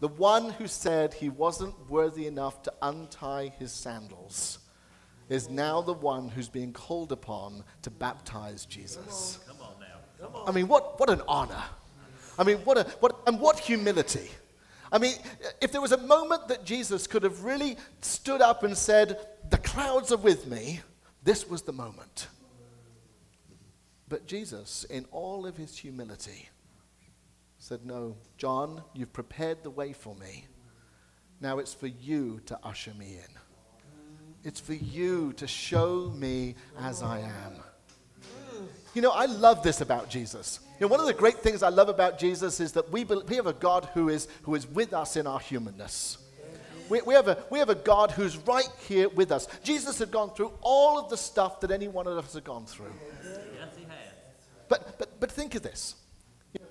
the one who said he wasn't worthy enough to untie his sandals, is now the one who's being called upon to baptize Jesus. Come on now. Come on. I mean, what an honor. I mean, what humility. I mean, if there was a moment that Jesus could have really stood up and said, the clouds are with me, this was the moment. But Jesus, in all of his humility, said, no, John, you've prepared the way for me. Now it's for you to usher me in. It's for you to show me as I am. You know, I love this about Jesus. You know, one of the great things I love about Jesus is that we have a God who is with us in our humanness. We have a God who's right here with us. Jesus had gone through all of the stuff that any one of us had gone through. Yes, he has. But think of this.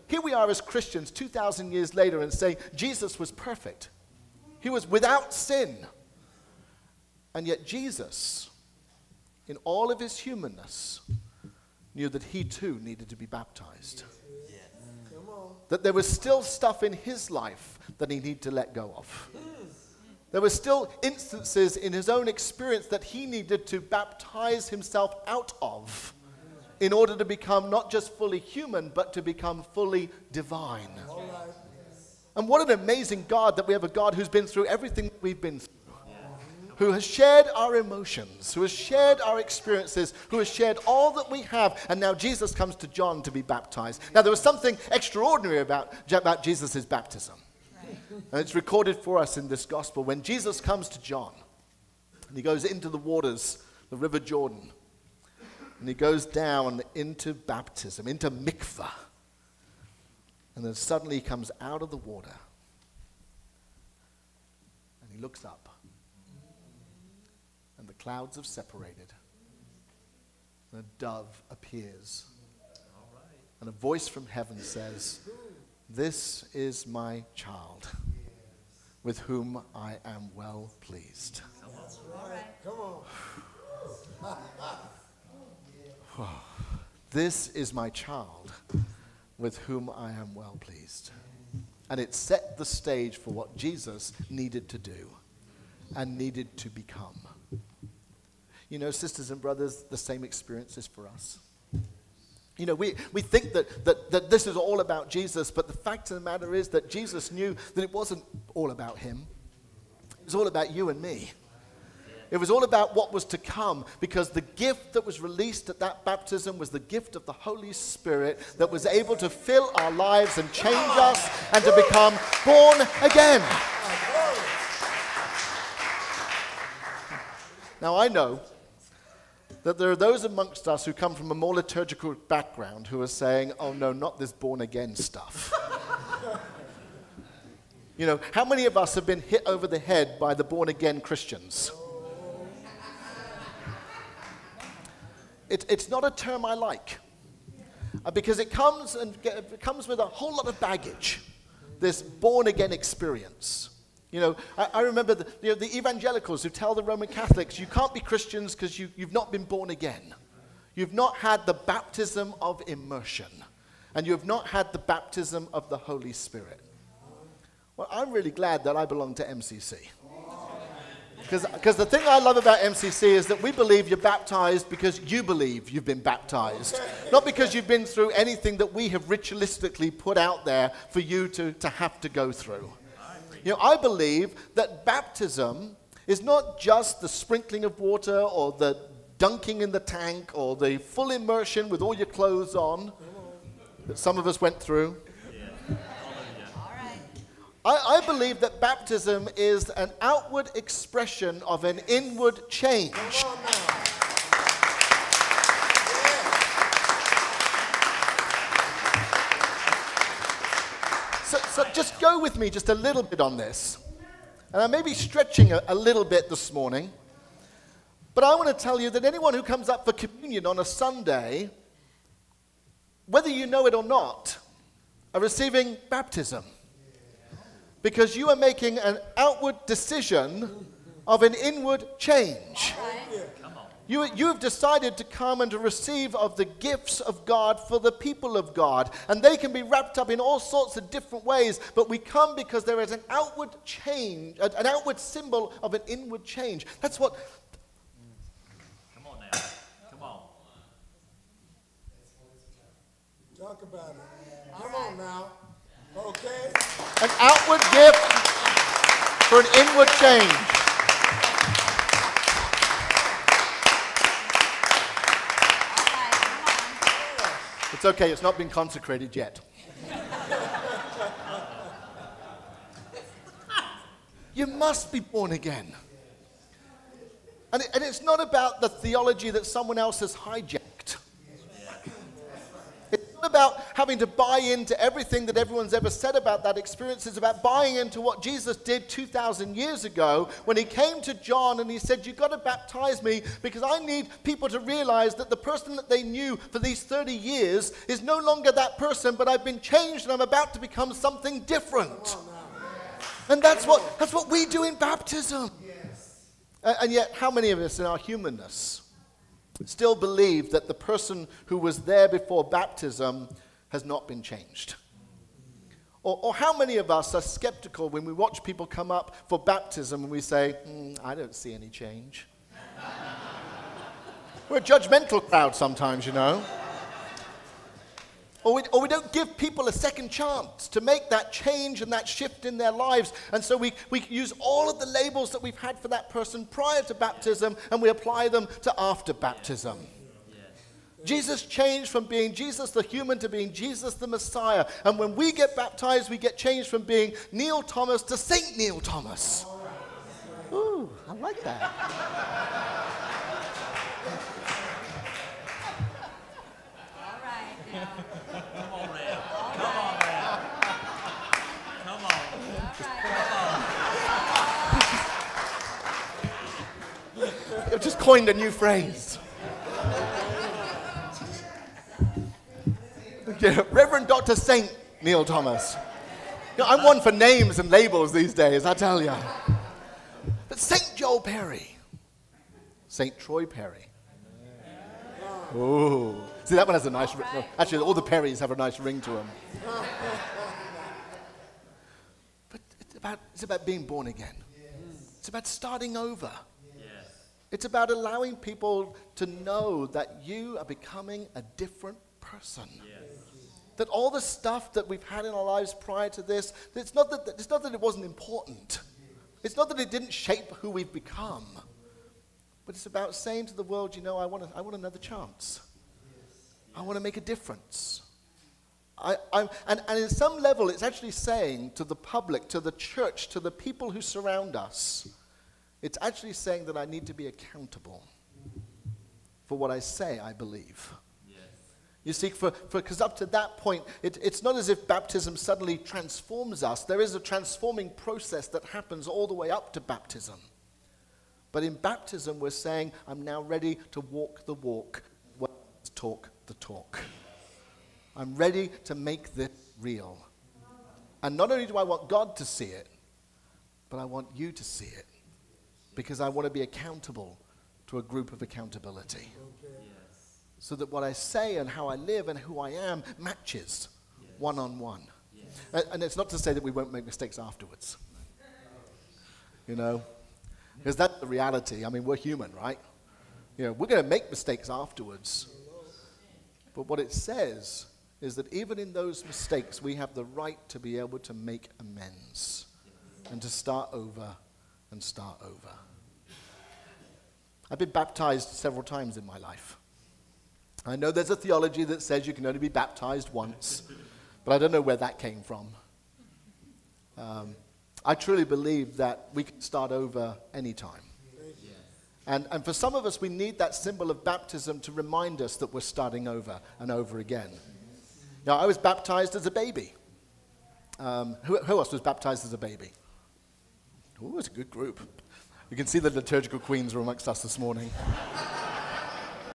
Here we are as Christians 2,000 years later and say Jesus was perfect. He was without sin. And yet Jesus, in all of his humanness, knew that he too needed to be baptized. Yes. That there was still stuff in his life that he needed to let go of. There were still instances in his own experience that he needed to baptize himself out of in order to become not just fully human, but to become fully divine. And what an amazing God that we have a God who's been through everything that we've been through. Who has shared our emotions, who has shared our experiences, who has shared all that we have. And now Jesus comes to John to be baptized. Now there was something extraordinary about Jesus' baptism. And it's recorded for us in this gospel. When Jesus comes to John, and he goes into the waters, the River Jordan, and he goes down into baptism, into mikvah. And then suddenly he comes out of the water, and he looks up. And the clouds have separated. And a dove appears. And a voice from heaven says, "This is my child, with whom I am well pleased." Come on. This is my child, with whom I am well pleased. And it set the stage for what Jesus needed to do and needed to become. You know, sisters and brothers, the same experience is for us. You know, we think that this is all about Jesus, but the fact of the matter is that Jesus knew that it wasn't all about him. It was all about you and me. It was all about what was to come, because the gift that was released at that baptism was the gift of the Holy Spirit that was able to fill our lives and change us and to become born again. Now, I know that there are those amongst us who come from a more liturgical background who are saying, oh no, not this born again stuff. You know, how many of us have been hit over the head by the born again Christians? It's not a term I like, because it comes with a whole lot of baggage, this born again experience. You know, I remember the evangelicals who tell the Roman Catholics, you can't be Christians because you've not been born again. You've not had the baptism of immersion. And you have not had the baptism of the Holy Spirit. Well, I'm really glad that I belong to MCC. Because the thing I love about MCC is that we believe you're baptized because you believe you've been baptized. Not because you've been through anything that we have ritualistically put out there for you to have to go through. You know, I believe that baptism is not just the sprinkling of water or the dunking in the tank or the full immersion with all your clothes on that some of us went through. I believe that baptism is an outward expression of an inward change. So just go with me just a little bit on this. And I may be stretching a little bit this morning, but I want to tell you that anyone who comes up for communion on a Sunday, whether you know it or not, are receiving baptism. Because you are making an outward decision of an inward change. You have decided to come and to receive of the gifts of God for the people of God. And they can be wrapped up in all sorts of different ways, but we come because there is an outward change, an outward symbol of an inward change. That's what... Come on now. Come on. Talk about it. Come on now. Okay. An outward gift for an inward change. It's okay, it's not been consecrated yet. You must be born again. And it's not about the theology that someone else has hijacked. It's not about having to buy into everything that everyone's ever said about that experience. It's about buying into what Jesus did 2,000 years ago when he came to John and he said, you've got to baptize me because I need people to realize that the person that they knew for these 30 years is no longer that person, but I've been changed and I'm about to become something different. And that's what we do in baptism. And yet, how many of us in our humanness still believe that the person who was there before baptism has not been changed? Or how many of us are skeptical when we watch people come up for baptism and we say, I don't see any change? We're a judgmental crowd sometimes, you know. Or we don't give people a second chance to make that change and that shift in their lives. And so we use all of the labels that we've had for that person prior to baptism and we apply them to after baptism. Jesus changed from being Jesus the human to being Jesus the Messiah. And when we get baptized, we get changed from being Neil Thomas to Saint Neil Thomas. Ooh, I like that. Come on now. Come on now. Come on. I've just coined a new phrase. Yeah, Reverend Dr. Saint Neil Thomas. You know, I'm one for names and labels these days, I tell you. But Saint Joel Perry. Saint Troy Perry. Oh, see, that one has a nice ring. No, actually, all the Perrys have a nice ring to them. But it's about being born again. It's about starting over. It's about allowing people to know that you are becoming a different person. That all the stuff that we've had in our lives prior to this, it's not that it wasn't important. It's not that it didn't shape who we've become. But it's about saying to the world, you know, I want another chance. I want to make a difference. And in some level, it's actually saying to the public, to the church, to the people who surround us, it's actually saying that I need to be accountable for what I say I believe. You see, because up to that point, it's not as if baptism suddenly transforms us. There is a transforming process that happens all the way up to baptism. But in baptism, we're saying, I'm now ready to walk the walk, talk the talk. I'm ready to make this real. And not only do I want God to see it, but I want you to see it. Because I want to be accountable to a group of accountability. So that what I say and how I live and who I am matches one-on-one. And it's not to say that we won't make mistakes afterwards. You know? Because that's the reality. I mean, we're human, right? You know, we're going to make mistakes afterwards. But what it says is that even in those mistakes, we have the right to be able to make amends and to start over and start over. I've been baptized several times in my life. I know there's a theology that says you can only be baptized once, but I don't know where that came from. I truly believe that we can start over anytime. And for some of us, we need that symbol of baptism to remind us that we're starting over and over again. Now, I was baptized as a baby. Who else was baptized as a baby? Oh, it's a good group. You can see the liturgical queens were amongst us this morning.